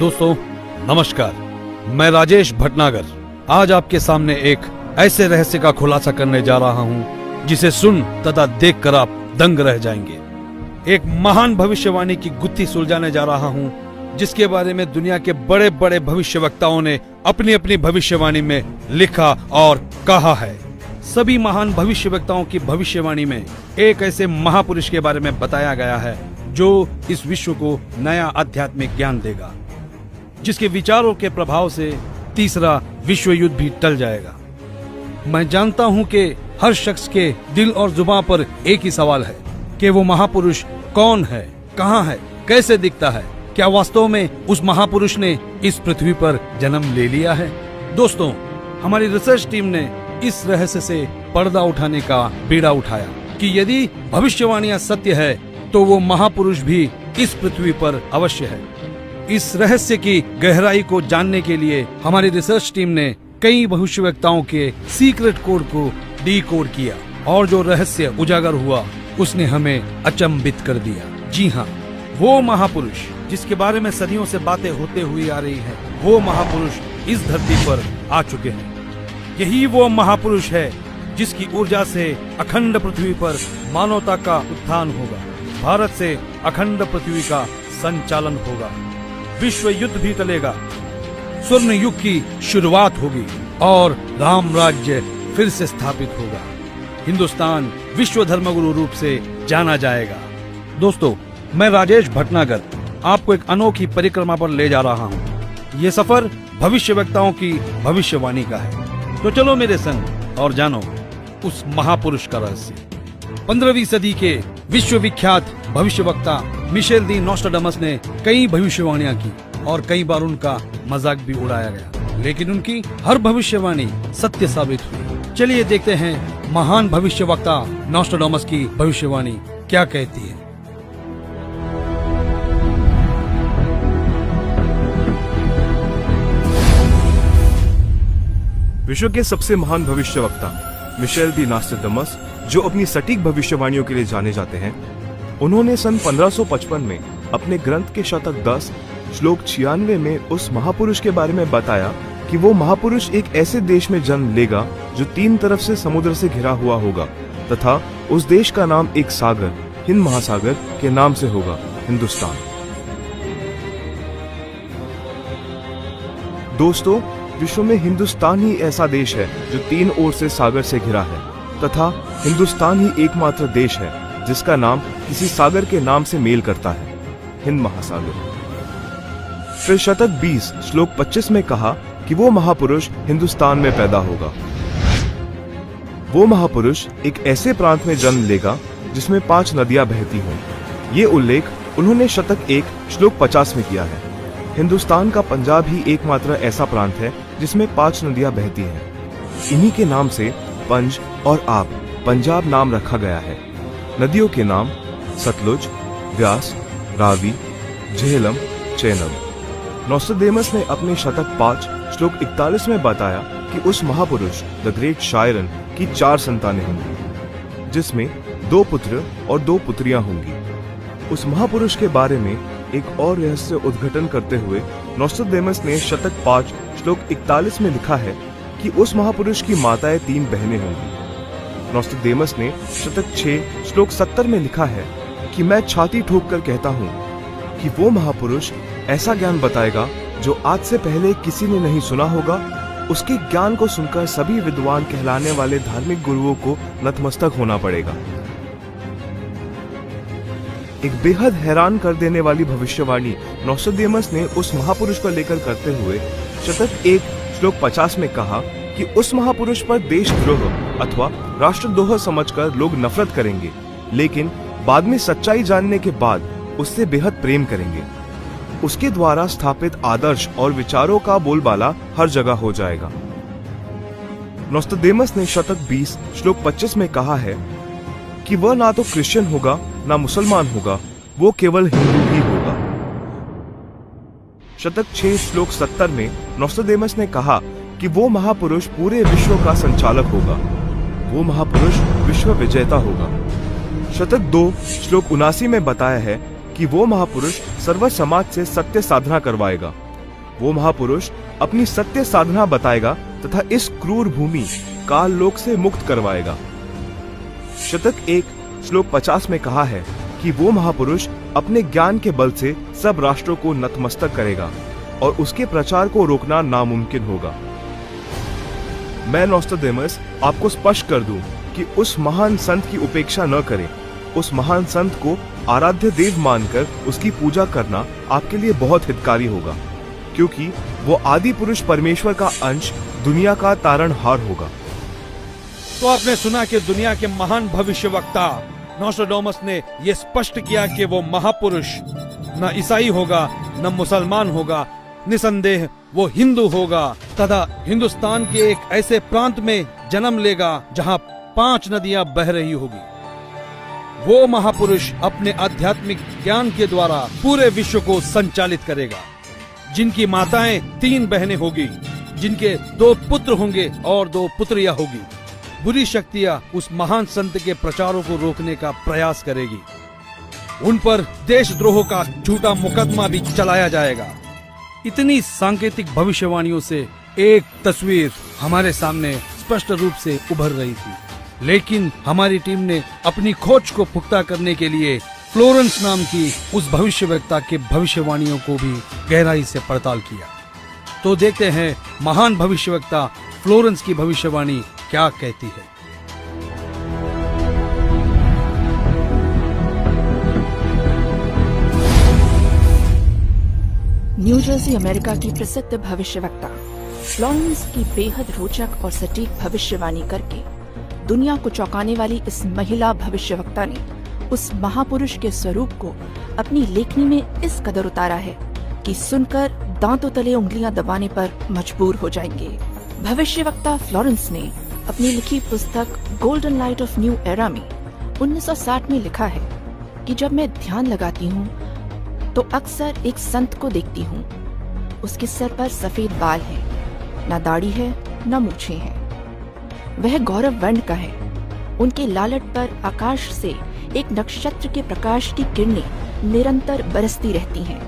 दोस्तों नमस्कार, मैं राजेश भटनागर आज आपके सामने एक ऐसे रहस्य का खुलासा करने जा रहा हूं जिसे सुन तथा देखकर आप दंग रह जाएंगे। एक महान भविष्यवाणी की गुत्थी सुलझाने जा रहा हूं जिसके बारे में दुनिया के बड़े बड़े भविष्यवक्ताओं ने अपनी अपनी भविष्यवाणी में लिखा और कहा है। सभी महान भविष्यवक्ताओं की भविष्यवाणी में एक ऐसे महापुरुष के बारे में बताया गया है जो इस विश्व को नया आध्यात्मिक ज्ञान देगा, जिसके विचारों के प्रभाव से तीसरा विश्व युद्ध भी टल जाएगा। मैं जानता हूं कि हर शख्स के दिल और जुबान पर एक ही सवाल है कि वो महापुरुष कौन है, कहां है, कैसे दिखता है, क्या वास्तव में उस महापुरुष ने इस पृथ्वी पर जन्म ले लिया है। दोस्तों, हमारी रिसर्च टीम ने इस रहस्य से पर्दा उठाने का बीड़ा उठाया कि यदि भविष्यवाणियां सत्य है तो वो महापुरुष भी इस पृथ्वी पर अवश्य है। इस रहस्य की गहराई को जानने के लिए हमारी रिसर्च टीम ने कई भविष्यवक्ताओं के सीक्रेट कोड को डीकोड किया और जो रहस्य उजागर हुआ उसने हमें अचंभित कर दिया। जी हाँ, वो महापुरुष जिसके बारे में सदियों से बातें होते हुई आ रही है, वो महापुरुष इस धरती पर आ चुके हैं। यही वो महापुरुष है जिसकी ऊर्जा से अखंड पृथ्वी पर मानवता का उत्थान होगा, भारत से अखंड पृथ्वी का संचालन होगा, विश्व युद्ध भी टलेगा, स्वर्ण युग की शुरुआत होगी और राम राज्य फिर से स्थापित होगा। हिंदुस्तान विश्व धर्मगुरु रूप से जाना जाएगा। दोस्तों, मैं राजेश भटनागर आपको एक अनोखी परिक्रमा पर ले जा रहा हूँ। ये सफर भविष्यवक्ताओं की भविष्यवाणी का है, तो चलो मेरे संग और जानो उस महापुरुष का रहस्य। 15वीं सदी के विश्वविख्यात भविष्यवक्ता मिशेल दी नोस्ट्राडामस ने कई भविष्यवाणियां की और कई बार उनका मजाक भी उड़ाया गया, लेकिन उनकी हर भविष्यवाणी सत्य साबित हुई। चलिए देखते हैं महान भविष्यवक्ता नोस्ट्राडामस की भविष्यवाणी क्या कहती है। विश्व के सबसे महान भविष्यवक्ता मिशेल दी नोस्ट्राडामस, जो अपनी सटीक भविष्यवाणियों के लिए जाने जाते हैं, उन्होंने सन 1555 में अपने ग्रंथ के शतक 10 श्लोक 96 में उस महापुरुष के बारे में बताया कि वो महापुरुष एक ऐसे देश में जन्म लेगा जो 3 तरफ से समुद्र से घिरा हुआ होगा तथा उस देश का नाम एक सागर, हिंद महासागर के नाम से होगा, हिंदुस्तान। दोस्तों, विश्व में हिंदुस्तान ही ऐसा देश है जो 3 ओर से सागर से घिरा है तथा हिंदुस्तान ही एकमात्र देश है जिसका नाम किसी सागर के नाम से मेल करता है, हिंद महासागर। फिर शतक 20 श्लोक 25 में कहा कि वो महापुरुष हिंदुस्तान में पैदा होगा। वो महापुरुष एक ऐसे प्रांत में जन्म लेगा जिसमें 5 नदियां बहती हों। ये उल्लेख उन्होंने शतक 1 श्लोक 50 में किया है। हिंदुस्तान का पंजाब ही एकमात्र ऐसा प्रांत है जिसमें 5 नदियां बहती हैं। इन्हीं के नाम से पंज और आप पंजाब नाम रखा गया है। नदियों के नाम सतलुज, व्यास, रावी, झेलम, चेनाब। नोस्ट्राडामस ने अपने शतक 5 श्लोक 41 में बताया कि उस महापुरुष द ग्रेट शायरन की 4 संतानें होंगी, जिसमें 2 पुत्र और 2 पुत्रियां होंगी। उस महापुरुष के बारे में एक और रहस्य उद्घाटन करते हुए नोस्ट्राडामस ने शतक 5 श्लोक 41 में लिखा है कि उस महापुरुष की माताएं 3 बहनें होंगी। नोस्ट्राडामस ने शतक 6 श्लोक 70 में लिखा है कि मैं छाती ठोक कर कहता हूँ कि वो महापुरुष ऐसा ज्ञान बताएगा जो आज से पहले किसी ने नहीं सुना होगा। उसके ज्ञान को सुनकर सभी विद्वान कहलाने वाले धार्मिक गुरुओं को नतमस्तक होना पड़ेगा। एक बेहद हैरान कर देने वाली भविष्यवाणी नोस्ट्राडामस ने उस महापुरुष को लेकर करते हुए शतक 1 श्लोक 50 में कहा कि उस महापुरुष पर देशद्रोह अथवा राष्ट्रद्रोह समझकर लोग नफरत करेंगे, लेकिन बाद में सच्चाई जानने के बाद उससे बेहद प्रेम करेंगे। उसके द्वारा स्थापित आदर्श और विचारों का बोलबाला हर जगह हो जाएगा। नोस्ट्राडामस ने शतक 20 श्लोक 25 में कहा है कि वह ना तो क्रिश्चियन होगा ना मुसलमान होगा, वो केवल हिंदू ही होगा। शतक 6 श्लोक 70 में नोस्ट्राडामस ने कहा कि वो महापुरुष पूरे विश्व का संचालक होगा, वो महापुरुष विश्व विजेता होगा। शतक 2 श्लोक 79 में बताया है कि वो महापुरुष सर्व समाज से सत्य साधना करवाएगा वो महापुरुष अपनी सत्य साधना बताएगा तथा इस क्रूर भूमि काल लोक से मुक्त करवाएगा। शतक 1 श्लोक 50 में कहा है कि वो महापुरुष अपने ज्ञान के बल से सब राष्ट्रों को नतमस्तक करेगा और उसके प्रचार को रोकना नामुमकिन होगा। मैं नोस्ट्राडेमस आपको स्पष्ट कर दूं कि उस महान संत की उपेक्षा न करें। उस महान संत को आराध्य देव मानकर उसकी पूजा करना आपके लिए बहुत हितकारी होगा, क्योंकि वो आदि पुरुष परमेश्वर का अंश, दुनिया का तारणहार होगा। तो आपने सुना कि दुनिया के महान भविष्यवक्ता नोस्ट्राडेमस ने यह स्पष्ट किया कि वो महापुरुष न ईसाई होगा न मुसलमान होगा, निसंदेह वो हिंदू होगा तथा हिंदुस्तान के एक ऐसे प्रांत में जन्म लेगा जहां 5 नदियां बह रही होगी। वो महापुरुष अपने आध्यात्मिक ज्ञान के द्वारा पूरे विश्व को संचालित करेगा, जिनकी माताएं 3 बहनें होगी, जिनके 2 पुत्र होंगे और 2 पुत्रियां होगी। बुरी शक्तियां उस महान संत के प्रचारों को रोकने का प्रयास करेगी। उन पर देशद्रोह का झूठा मुकदमा भी चलाया जाएगा। इतनी सांकेतिक भविष्यवाणियों से एक तस्वीर हमारे सामने स्पष्ट रूप से उभर रही थी, लेकिन हमारी टीम ने अपनी खोज को पुख्ता करने के लिए फ्लोरेंस नाम की उस भविष्यवक्ता के भविष्यवाणियों को भी गहराई से पड़ताल किया। तो देखते हैं महान भविष्यवक्ता फ्लोरेंस की भविष्यवाणी क्या कहती है। न्यू जर्सी अमेरिका की प्रसिद्ध भविष्यवक्ता फ्लोरेंस की बेहद रोचक और सटीक भविष्यवाणी करके दुनिया को चौंकाने वाली इस महिला भविष्यवक्ता ने उस महापुरुष के स्वरूप को अपनी लेखनी में इस कदर उतारा है कि सुनकर दांतों तले उंगलियां दबाने पर मजबूर हो जाएंगे। भविष्यवक्ता फ्लोरेंस ने अपनी लिखी पुस्तक golden light of new era में 1960 में लिखा है कि जब मैं ध्यान लगाती हूँ तो अक्सर एक संत को देखती हूँ। उसके सर पर सफेद बाल हैं, न दाढ़ी है न मूछें हैं। वह गौरव वर्ण का है। उनके लालट पर आकाश से एक नक्षत्र के प्रकाश की किरणें निरंतर बरसती रहती हैं।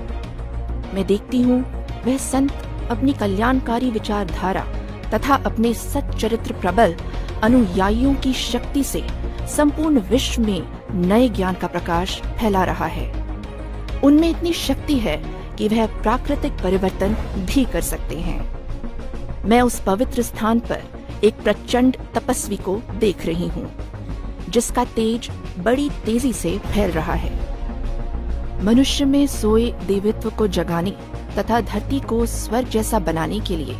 मैं देखती हूँ वह संत अपनी कल्याणकारी विचारधारा तथा अपने सच्चरित्र प्रबल अनुयायियों की शक्ति से संपूर्ण विश्व में नए ज्ञान का प्रकाश फैला रहा है। उनमें इतनी शक्ति है कि वह प्राकृतिक परिवर्तन भी कर सकते हैं। मैं उस पवित्र स्थान पर एक प्रचंड तपस्वी को देख रही हूँ, जिसका तेज बड़ी तेजी से फैल रहा है। मनुष्य में सोए देवत्व को जगाने तथा धरती को स्वर्ग जैसा बनाने के लिए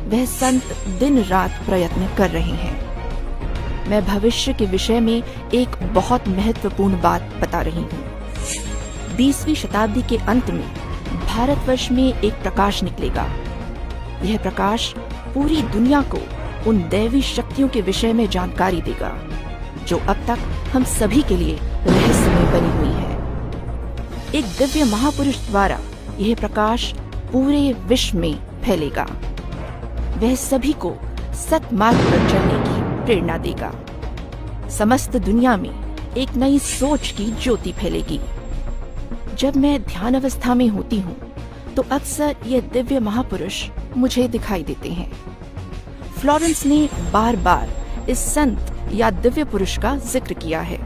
वह संत दिन रात प्रयत्न कर रहे हैं। मैं भविष्य के विषय में एक बहुत महत्वपूर्ण बात बता रही हूँ। 20वीं शताब्दी के अंत में भारतवर्ष में एक प्रकाश निकलेगा। यह प्रकाश पूरी दुनिया को उन दैवी शक्तियों के विषय में जानकारी देगा जो अब तक हम सभी के लिए रहस्यमय बनी हुई है। एक दिव्य महापुरुष द्वारा यह प्रकाश पूरे विश्व में फैलेगा। वह सभी को सत्मार्ग पर चलने की प्रेरणा देगा। समस्त दुनिया में एक नई सोच की ज्योति फैलेगी। जब मैं ध्यान अवस्था में होती हूँ तो अक्सर ये दिव्य महापुरुष मुझे दिखाई देते हैं। फ्लोरेंस ने बार बार इस संत या दिव्य पुरुष का जिक्र किया है।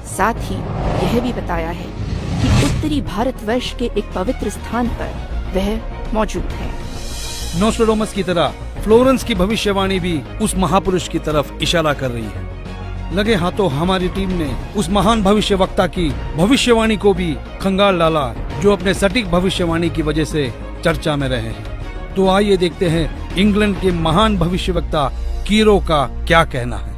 साथ ही यह भी बताया है कि उत्तरी भारतवर्ष के एक पवित्र स्थान पर वह मौजूद है। नोस्ट्राडेमस की तरह फ्लोरेंस की भविष्यवाणी भी उस महापुरुष की तरफ इशारा कर रही है। लगे हाथों हमारी टीम ने उस महान भविष्यवक्ता की भविष्यवाणी को भी खंगाल डाला, जो अपने सटीक भविष्यवाणी की वजह से चर्चा में रहे हैं। तो आइए देखते हैं इंग्लैंड के महान भविष्यवक्ता कीरो का क्या कहना है।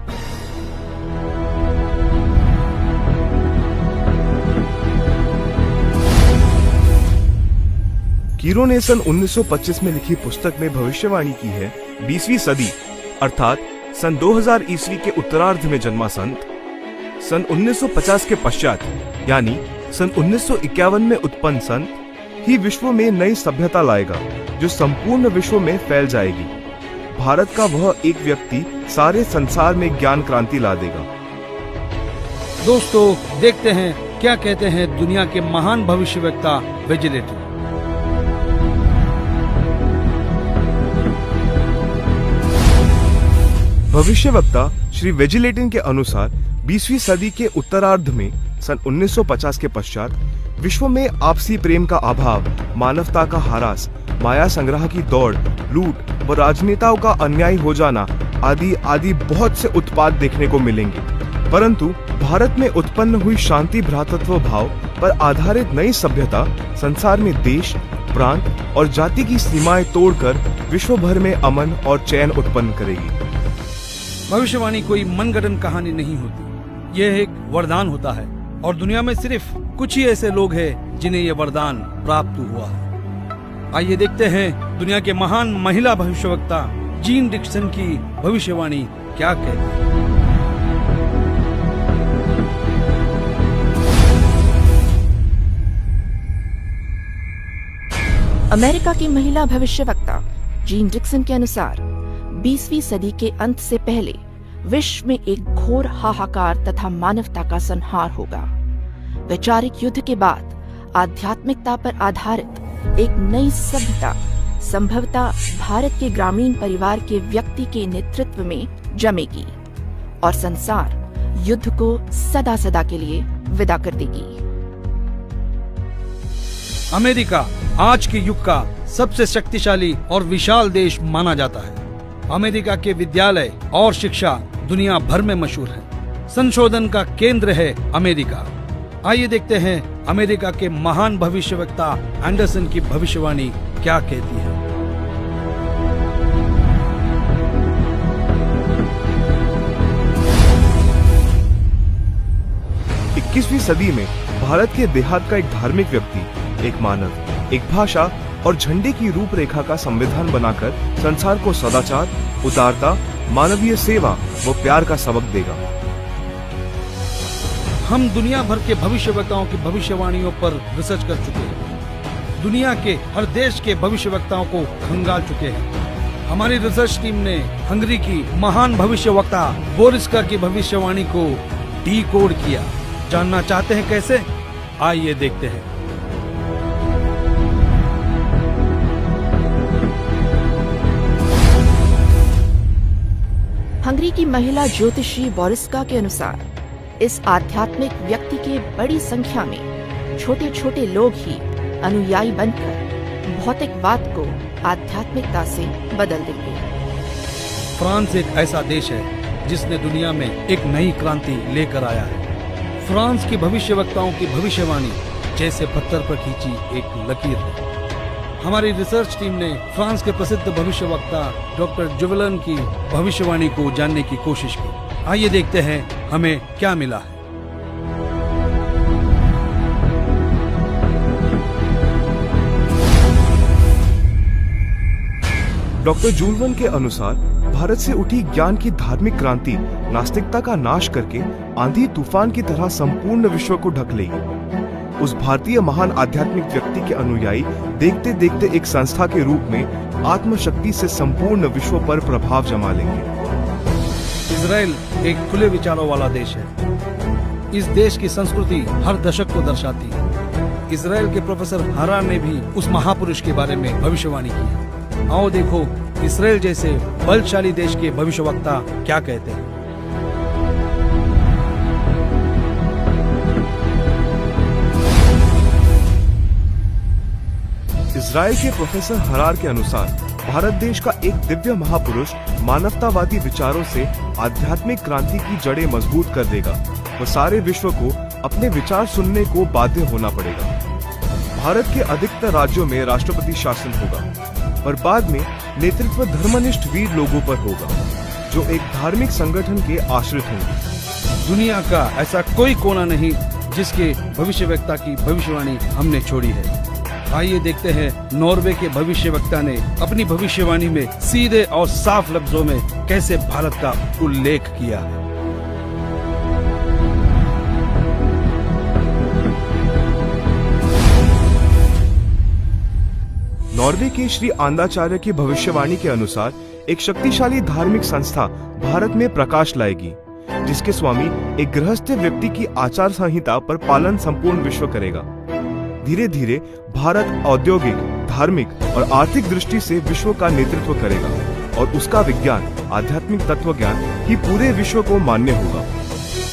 कीरो ने सन 1925 में लिखी पुस्तक में भविष्यवाणी की है 20वीं सदी अर्थात सन 2000 ईस्वी के उत्तरार्ध में जन्मा संत सन 1950 के पश्चात यानी सन 1951 में उत्पन्न संत ही विश्व में नई सभ्यता लाएगा जो संपूर्ण विश्व में फैल जाएगी। भारत का वह एक व्यक्ति सारे संसार में ज्ञान क्रांति ला देगा। दोस्तों देखते हैं क्या कहते हैं दुनिया के महान भविष्यवक्ता विजिलेटर। भविष्यवक्ता श्री वेजिलेटिन के अनुसार 20वीं सदी के उत्तरार्ध में सन 1950 के पश्चात विश्व में आपसी प्रेम का अभाव, मानवता का ह्रास, माया संग्रह की दौड़, लूट व राजनेताओं का अन्याय हो जाना आदि आदि बहुत से उत्पाद देखने को मिलेंगे। परंतु भारत में उत्पन्न हुई शांति भ्रातृत्व भाव पर आधारित नई सभ्यता संसार में देश, प्रांत और जाति की सीमाएं तोड़कर विश्व भर में अमन और चैन उत्पन्न करेगी। भविष्यवाणी कोई मनगढ़ंत कहानी नहीं होती, यह एक वरदान होता है और दुनिया में सिर्फ कुछ ही ऐसे लोग हैं जिन्हें यह वरदान प्राप्त हुआ है। आइए देखते हैं दुनिया के महान महिला भविष्यवक्ता जीन डिक्सन की भविष्यवाणी क्या कहती है। अमेरिका की महिला भविष्यवक्ता जीन डिक्सन के अनुसार 20वीं सदी के अंत से पहले विश्व में एक घोर हाहाकार तथा मानवता का संहार होगा। वैचारिक युद्ध के बाद आध्यात्मिकता पर आधारित एक नई सभ्यता संभवतः भारत के ग्रामीण परिवार के व्यक्ति के नेतृत्व में जमेगी और संसार युद्ध को सदा सदा के लिए विदा कर देगी। अमेरिका आज के युग का सबसे शक्तिशाली और विशाल देश माना जाता है। अमेरिका के विद्यालय और शिक्षा दुनिया भर में मशहूर है। संशोधन का केंद्र है अमेरिका। आइए देखते हैं अमेरिका के महान भविष्यवक्ता एंडरसन की भविष्यवाणी क्या कहती है। 21वीं सदी में भारत के देहात का एक धार्मिक व्यक्ति, एक मानव, एक भाषा और झंडे की रूपरेखा का संविधान बनाकर संसार को सदाचार, उदारता, मानवीय सेवा व प्यार का सबक देगा। हम दुनिया भर के भविष्यवक्ताओं की भविष्यवाणियों पर रिसर्च कर चुके हैं। दुनिया के हर देश के भविष्यवक्ताओं को खंगाल चुके हैं। हमारी रिसर्च टीम ने हंगरी की महान भविष्यवक्ता बोरिस्का की भविष्यवाणी को डीकोड किया। जानना चाहते हैं कैसे? आइए देखते हैं। हंगरी की महिला ज्योतिषी बोरिस्का के अनुसार इस आध्यात्मिक व्यक्ति के बड़ी संख्या में छोटे छोटे लोग ही अनुयायी बनकर भौतिकवाद को आध्यात्मिकता से बदल देंगे। फ्रांस एक ऐसा देश है जिसने दुनिया में एक नई क्रांति लेकर आया है। फ्रांस की भविष्यवक्ताओं की भविष्यवाणी जैसे पत्थर पर खींची एक लकीर है। हमारी रिसर्च टीम ने फ्रांस के प्रसिद्ध भविष्यवक्ता डॉक्टर जुवेलन की भविष्यवाणी को जानने की कोशिश की। आइए देखते हैं हमें क्या मिला है। डॉक्टर जुवेलन के अनुसार भारत से उठी ज्ञान की धार्मिक क्रांति नास्तिकता का नाश करके आंधी तूफान की तरह संपूर्ण विश्व को ढक लेगी। उस भारतीय महान आध्यात्मिक व्यक्ति के अनुयायी देखते देखते एक संस्था के रूप में आत्मशक्ति से संपूर्ण विश्व पर प्रभाव जमा लेंगे। इजराइल एक खुले विचारों वाला देश है। इस देश की संस्कृति हर दशक को दर्शाती है। इजराइल के प्रोफेसर हारार ने भी उस महापुरुष के बारे में भविष्यवाणी की। आओ देखो इजराइल जैसे बलशाली देश के भविष्यवक्ता क्या कहते हैं। इजराइल के प्रोफेसर हारार के अनुसार भारत देश का एक दिव्य महापुरुष मानवतावादी विचारों से आध्यात्मिक क्रांति की जड़ें मजबूत कर देगा व सारे विश्व को अपने विचार सुनने को बाध्य होना पड़ेगा। भारत के अधिकतर राज्यों में राष्ट्रपति शासन होगा, पर बाद में नेतृत्व धर्मनिष्ठ वीर लोगों पर होगा जो एक धार्मिक संगठन के आश्रित होंगे। दुनिया का ऐसा कोई कोना नहीं जिसके भविष्यवक्ता की भविष्यवाणी हमने छोड़ी है। आइए देखते हैं नॉर्वे के भविष्यवक्ता ने अपनी भविष्यवाणी में सीधे और साफ लफ्जों में कैसे भारत का उल्लेख किया है। नॉर्वे के श्री आंदाचार्य की भविष्यवाणी के अनुसार एक शक्तिशाली धार्मिक संस्था भारत में प्रकाश लाएगी, जिसके स्वामी एक गृहस्थ व्यक्ति की आचार संहिता पर पालन संपूर्ण विश्व करेगा। धीरे धीरे भारत औद्योगिक, धार्मिक और आर्थिक दृष्टि से विश्व का नेतृत्व करेगा और उसका विज्ञान आध्यात्मिक तत्व ज्ञान ही पूरे विश्व को मान्य होगा।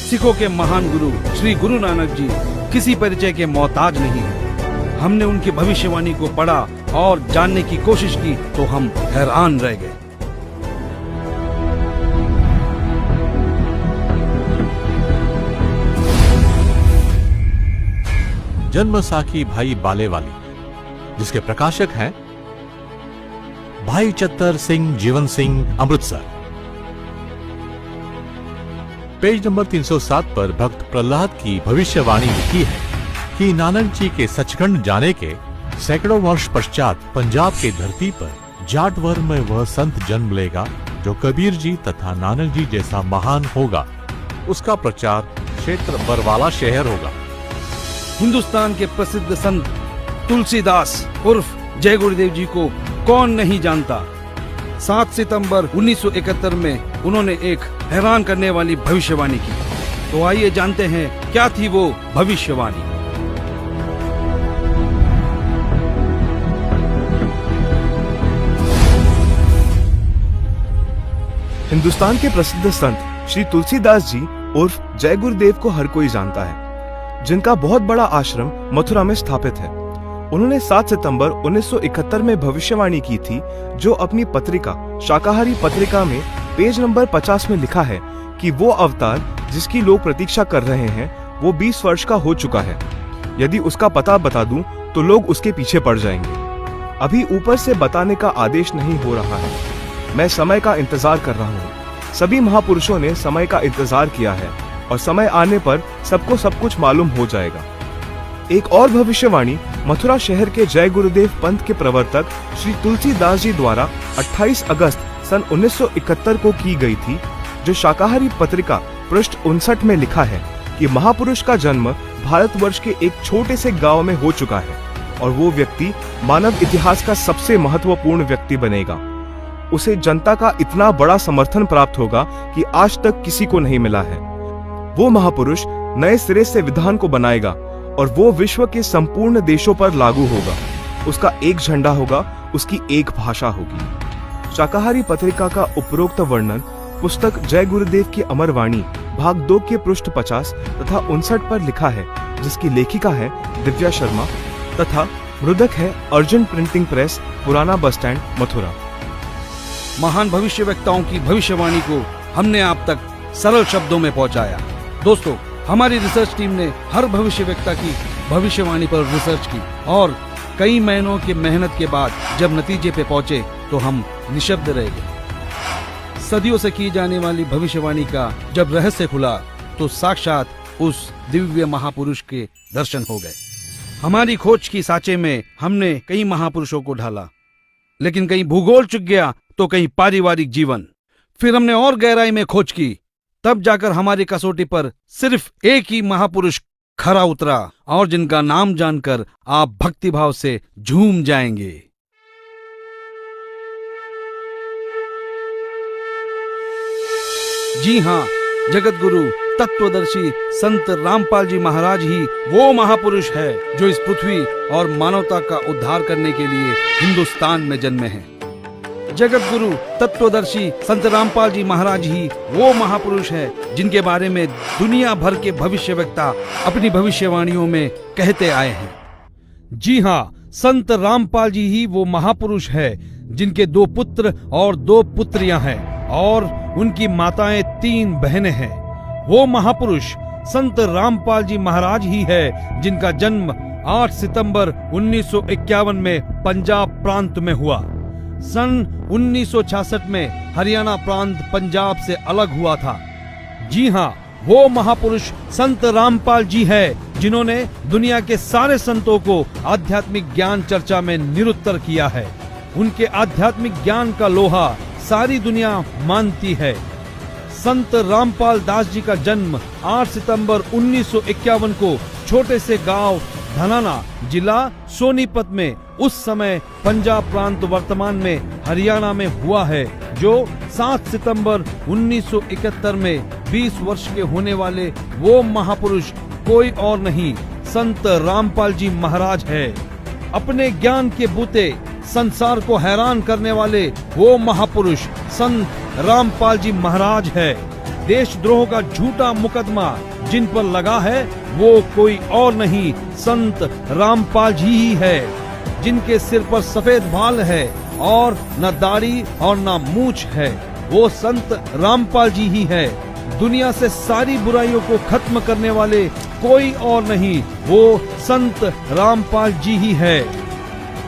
सिखों के महान गुरु श्री गुरु नानक जी किसी परिचय के मोहताज नहीं है। हमने उनकी भविष्यवाणी को पढ़ा और जानने की कोशिश की तो हम हैरान रह गए। जन्म साखी भाई बालेवाली, जिसके प्रकाशक हैं भाई चत्तर सिंह जीवन सिंह, अमृतसर। पेज नंबर 307 पर भक्त प्रहलाद की भविष्यवाणी लिखी है कि नानक जी के सचखंड जाने के सैकड़ों वर्ष पश्चात पंजाब की धरती पर जाटवर में वह संत जन्म लेगा जो कबीर जी तथा नानक जी जैसा महान होगा। उसका प्रचार क्षेत्र बरवाला शहर होगा। हिंदुस्तान के प्रसिद्ध संत तुलसीदास उर्फ जय गुरुदेव जी को कौन नहीं जानता। 7 सितंबर 1971 में उन्होंने एक हैरान करने वाली भविष्यवाणी की। तो आइए जानते हैं क्या थी वो भविष्यवाणी। हिंदुस्तान के प्रसिद्ध संत श्री तुलसीदास जी उर्फ जय गुरुदेव को हर कोई जानता है, जिनका बहुत बड़ा आश्रम मथुरा में स्थापित है। उन्होंने 7 सितंबर 1971 में भविष्यवाणी की थी, जो अपनी पत्रिका शाकाहारी पत्रिका में पेज नंबर 50 में लिखा है कि वो अवतार जिसकी लोग प्रतीक्षा कर रहे हैं वो 20 वर्ष का हो चुका है। यदि उसका पता बता दूं तो लोग उसके पीछे पड़ जाएंगे। अभी ऊपर से बताने का आदेश नहीं हो रहा है। मैं समय का इंतजार कर रहा हूँ। सभी महापुरुषों ने समय का इंतजार किया है और समय आने पर सबको सब कुछ मालूम हो जाएगा। एक और भविष्यवाणी मथुरा शहर के जय गुरुदेव पंथ के प्रवर्तक श्री तुलसीदास जी द्वारा 28 अगस्त सन 1971 को की गई थी, जो शाकाहारी पत्रिका पृष्ठ 59 में लिखा है कि महापुरुष का जन्म भारतवर्ष के एक छोटे से गांव में हो चुका है और वो व्यक्ति मानव इतिहास का सबसे महत्वपूर्ण व्यक्ति बनेगा। उसे जनता का इतना बड़ा समर्थन प्राप्त होगा कि आज तक किसी को नहीं मिला है। वो महापुरुष नए सिरे से विधान को बनाएगा और वो विश्व के संपूर्ण देशों पर लागू होगा। उसका एक झंडा होगा, उसकी एक भाषा होगी। शाकाहारी पत्रिका का उपरोक्त वर्णन पुस्तक जय गुरुदेव की अमरवाणी भाग 2 के पृष्ठ 50 तथा 59 पर लिखा है, जिसकी लेखिका है दिव्या शर्मा तथा मृदक है अर्जुन प्रिंटिंग प्रेस, पुराना बस स्टैंड, मथुरा। महान भविष्यवक्ताओं की भविष्यवाणी को हमने आप तक सरल शब्दों में पहुंचाया। दोस्तों, हमारी रिसर्च टीम ने हर भविष्यवक्ता की भविष्यवाणी पर रिसर्च की और कई महीनों की मेहनत के बाद जब नतीजे पे पहुंचे तो हम निशब्द रह गए। सदियों से की जाने वाली भविष्यवाणी का जब रहस्य खुला तो साक्षात उस दिव्य महापुरुष के दर्शन हो गए। हमारी खोज की सांचे में हमने कई महापुरुषों को ढाला, लेकिन कहीं भूगोल चुक गया तो कहीं पारिवारिक जीवन। फिर हमने और गहराई में खोज की, तब जाकर हमारी कसौटी पर सिर्फ एक ही महापुरुष खरा उतरा और जिनका नाम जानकर आप भक्तिभाव से झूम जाएंगे। जी हाँ, जगत गुरु तत्वदर्शी संत रामपाल जी महाराज ही वो महापुरुष है जो इस पृथ्वी और मानवता का उद्धार करने के लिए हिंदुस्तान में जन्मे हैं। जगत गुरु तत्वदर्शी संत रामपाल जी महाराज ही वो महापुरुष है जिनके बारे में दुनिया भर के भविष्यवक्ता अपनी भविष्यवाणियों में कहते आए हैं। जी हाँ, संत रामपाल जी ही वो महापुरुष है जिनके 2 पुत्र और 2 पुत्रियां हैं और उनकी माताएं 3 बहनें हैं। वो महापुरुष संत रामपाल जी महाराज ही है जिनका जन्म 8 सितंबर 1951 में पंजाब प्रांत में हुआ। सन 1966 में हरियाणा प्रांत पंजाब से अलग हुआ था। जी हाँ, वो महापुरुष संत रामपाल जी है जिन्होंने दुनिया के सारे संतों को आध्यात्मिक ज्ञान चर्चा में निरुत्तर किया है। उनके आध्यात्मिक ज्ञान का लोहा सारी दुनिया मानती है। संत रामपाल दास जी का जन्म 8 सितंबर 1951 को छोटे से गांव धनाना, जिला सोनीपत में, उस समय पंजाब प्रांत वर्तमान में हरियाणा में हुआ है, जो 7 सितंबर 1971 में 20 वर्ष के होने वाले वो महापुरुष कोई और नहीं संत रामपाल जी महाराज है। अपने ज्ञान के बूते संसार को हैरान करने वाले वो महापुरुष संत रामपाल जी महाराज है। देशद्रोह का झूठा मुकदमा जिन पर लगा है वो कोई और नहीं, संत रामपाल जी ही है, जिनके सिर पर सफेद बाल है और न दाढ़ी और न मूछ है। वो संत रामपाल जी ही है। दुनिया से सारी बुराइयों को खत्म करने वाले कोई और नहीं, वो संत रामपाल जी ही है।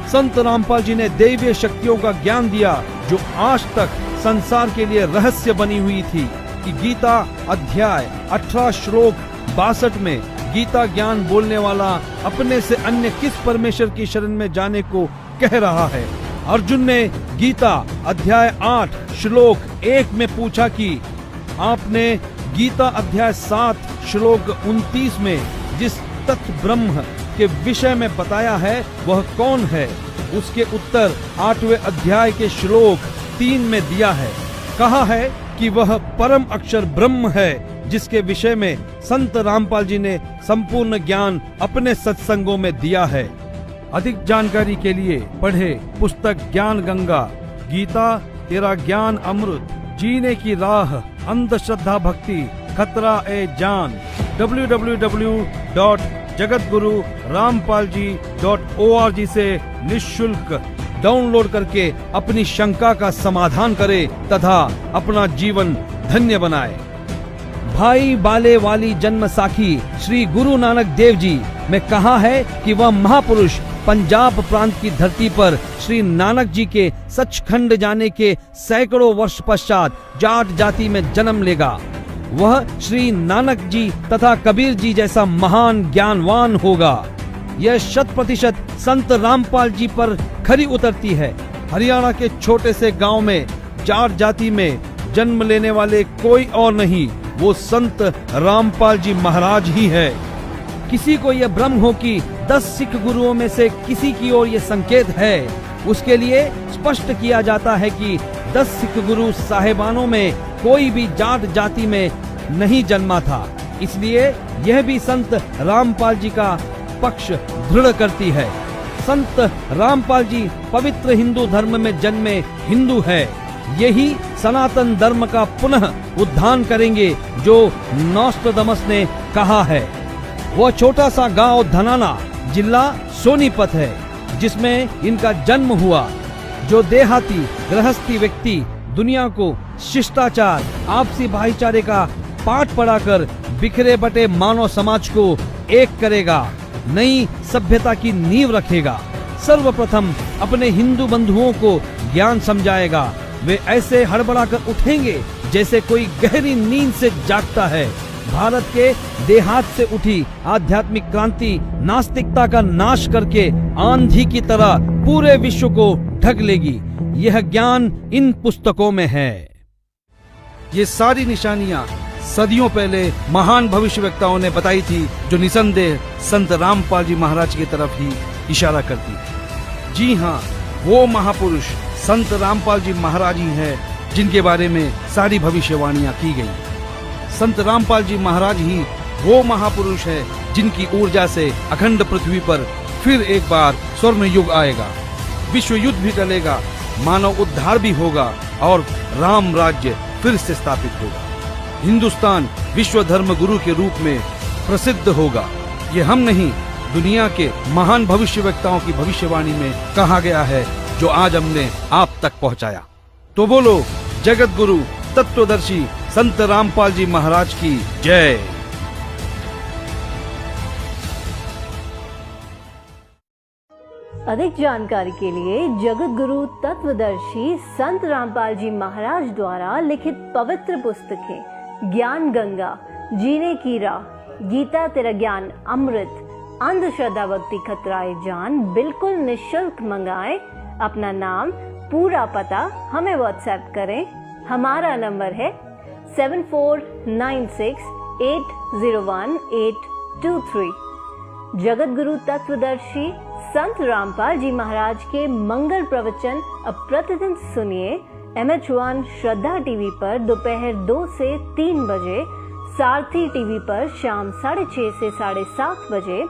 संत रामपाल जी ने दैवीय शक्तियों का ज्ञान दिया जो आज तक संसार के लिए रहस्य बनी हुई थी। कि गीता अध्याय 18 श्लोक 62 में गीता ज्ञान बोलने वाला अपने से अन्य किस परमेश्वर की शरण में जाने को कह रहा है। अर्जुन ने गीता अध्याय 8 श्लोक 1 में पूछा कि आपने गीता अध्याय 7 श्लोक 29 में जिस तत्व ब्रह्म के विषय में बताया है वह कौन है। उसके उत्तर 8वें अध्याय के श्लोक 3 में दिया है। कहा है कि वह परम अक्षर ब्रह्म है, जिसके विषय में संत रामपाल जी ने संपूर्ण ज्ञान अपने सत्संगों में दिया है। अधिक जानकारी के लिए पढ़े पुस्तक ज्ञान गंगा, गीता तेरा ज्ञान अमृत, जीने की राह, अंधश्रद्धा भक्ति, खतरा ए जान। www.jagatgururampalji.org से निःशुल्क डाउनलोड करके अपनी शंका का समाधान करे तथा अपना जीवन धन्य बनाए। भाई बाले वाली जन्म साखी श्री गुरु नानक देव जी में कहा है कि वह महापुरुष पंजाब प्रांत की धरती पर श्री नानक जी के सचखंड जाने के सैकड़ों वर्ष पश्चात जाट जाति में जन्म लेगा। वह श्री नानक जी तथा कबीर जी जैसा महान ज्ञानवान होगा। यह 100% संत रामपाल जी पर खरी उतरती है। हरियाणा के छोटे से गांव में जाट जाति में जन्म लेने वाले कोई और नहीं, वो संत रामपाल जी महाराज ही है। किसी को यह भ्रम हो कि 10 सिख गुरुओं में से किसी की ओर यह संकेत है, उसके लिए स्पष्ट किया जाता है कि 10 सिख गुरु साहेबानों में कोई भी जाट जाति में नहीं जन्मा था। इसलिए यह भी संत रामपाल जी का पक्ष दृढ़ करती है। संत रामपाल जी पवित्र हिंदू धर्म में जन्मे हिंदू है। यही सनातन धर्म का पुनः उद्धार करेंगे जो नोस्ट्राडामस ने कहा है। वह छोटा सा गांव धनाना जिला सोनीपत है जिसमें इनका जन्म हुआ। जो देहाती गृहस्थी व्यक्ति दुनिया को शिष्टाचार, आपसी भाईचारे का पाठ पढ़ाकर बिखरे बटे मानव समाज को एक करेगा, नई सभ्यता की नींव रखेगा। सर्वप्रथम अपने हिंदू बंधुओं को ज्ञान समझाएगा। वे ऐसे हड़बड़ाकर उठेंगे जैसे कोई गहरी नींद से जागता है। भारत के देहात से उठी आध्यात्मिक क्रांति नास्तिकता का नाश करके आंधी की तरह पूरे विश्व को ढक लेगी। यह ज्ञान इन पुस्तकों में है। ये सारी निशानियां सदियों पहले महान भविष्यवक्ताओं ने बताई थी, जो निसंदेह संत रामपाल जी महाराज की तरफ ही इशारा करती है। जी हाँ, वो महापुरुष संत रामपाल जी महाराज ही है जिनके बारे में सारी भविष्यवाणियां की गई। संत रामपाल जी महाराज ही वो महापुरुष है जिनकी ऊर्जा से अखंड पृथ्वी पर फिर एक बार स्वर्ण युग आएगा, विश्व युद्ध भी टलेगा, मानव उद्धार भी होगा और राम राज्य फिर से स्थापित होगा। हिंदुस्तान विश्व धर्म गुरु के रूप में प्रसिद्ध होगा। ये हम नहीं, दुनिया के महान भविष्यवक्ताओं की भविष्यवाणी में कहा गया है, जो आज हमने आप तक पहुंचाया। तो बोलो जगत गुरु तत्वदर्शी संत रामपाल जी महाराज की जय। अधिक जानकारी के लिए जगत गुरु तत्वदर्शी संत रामपाल जी महाराज द्वारा लिखित पवित्र पुस्तकें ज्ञान गंगा, जीने की राह, गीता तेरा ज्ञान अमृत, अंधश्रद्धा भक्ति खतराए जान बिल्कुल निःशुल्क मंगाएं। अपना नाम, पूरा पता हमें व्हाट्सएप करें। हमारा नंबर है 7496801823। जगत गुरु तत्वदर्शी संत रामपाल जी महाराज के मंगल प्रवचन अब प्रतिदिन सुनिए MH1 श्रद्धा टीवी पर दोपहर 2 से 3 बजे, सारथी टीवी पर शाम 6:30 से 7:30 बजे,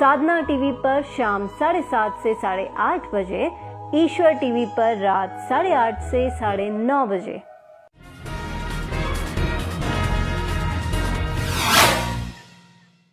साधना टीवी पर शाम 7:30 से 8:30 बजे, ईश्वर टीवी पर रात 8:30 से 9:30 बजे।